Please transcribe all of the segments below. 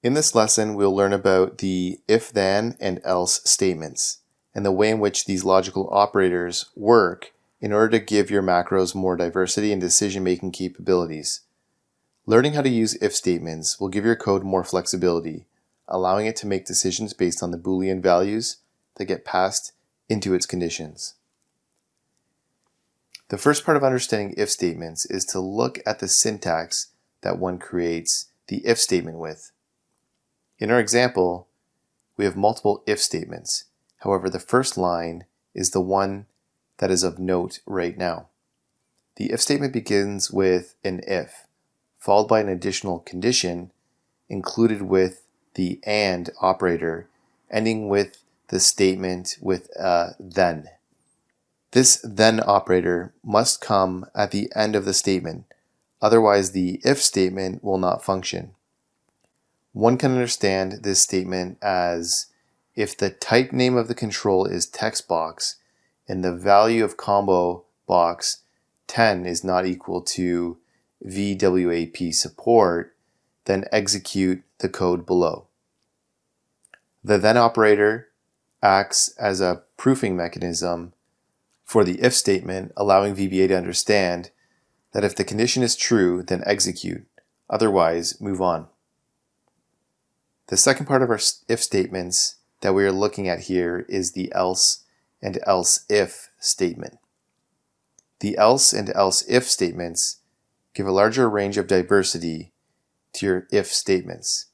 In this lesson, we'll learn about the if-then and else statements and the way in which these logical operators work in order to give your macros more diversity and decision-making capabilities. Learning how to use if statements will give your code more flexibility, allowing it to make decisions based on the boolean values that get passed into its conditions. The first part of understanding if statements is to look at the syntax that one creates the if statement with. In our example, we have multiple if statements. However, the first line is the one that is of note right now. The if statement begins with an if, followed by an additional condition included with the and operator, ending with the statement with a then. This then operator must come at the end of the statement, otherwise the if statement will not function. One can understand this statement as if the type name of the control is text box and the value of combo box 10 is not equal to VWAP support, then execute the code below. The then operator acts as a proofing mechanism for the if statement, allowing VBA to understand that if the condition is true, then execute, otherwise move on. The second part of our if statements that we are looking at here is the else and else if statement. The else and else if statements give a larger range of diversity to your if statements.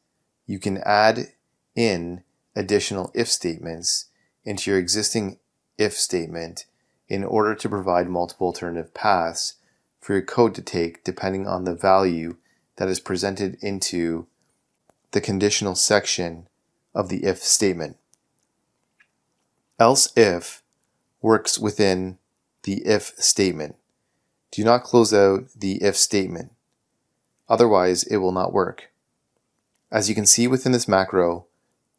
You can add in additional if statements into your existing if statement in order to provide multiple alternative paths for your code to take depending on the value that is presented into the conditional section of the if statement. Else if works within the if statement. Do not close out the if statement, otherwise it will not work. As you can see within this macro,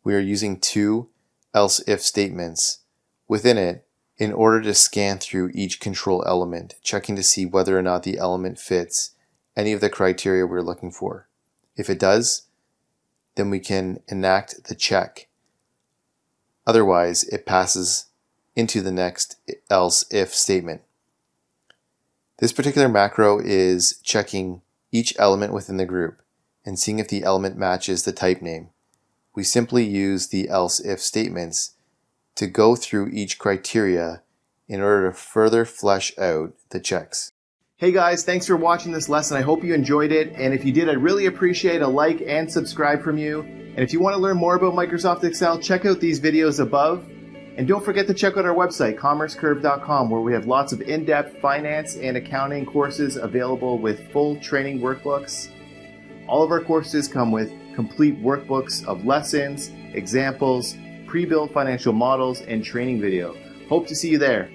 we are using two else if statements within it in order to scan through each control element, checking to see whether or not the element fits any of the criteria we're looking for. If it does, then we can enact the check. Otherwise, it passes into the next else if statement. This particular macro is checking each element within the group and seeing if the element matches the type name. We simply use the else if statements to go through each criteria in order to further flesh out the checks. Hey guys, thanks for watching this lesson. I hope you enjoyed it, and if you did, I'd really appreciate a like and subscribe from you. And if you want to learn more about Microsoft Excel, check out these videos above. And don't forget to check out our website, commercecurve.com, where we have lots of in-depth finance and accounting courses available with full training workbooks. All of our courses come with complete workbooks of lessons, examples, pre-built financial models, and training video. Hope to see you there.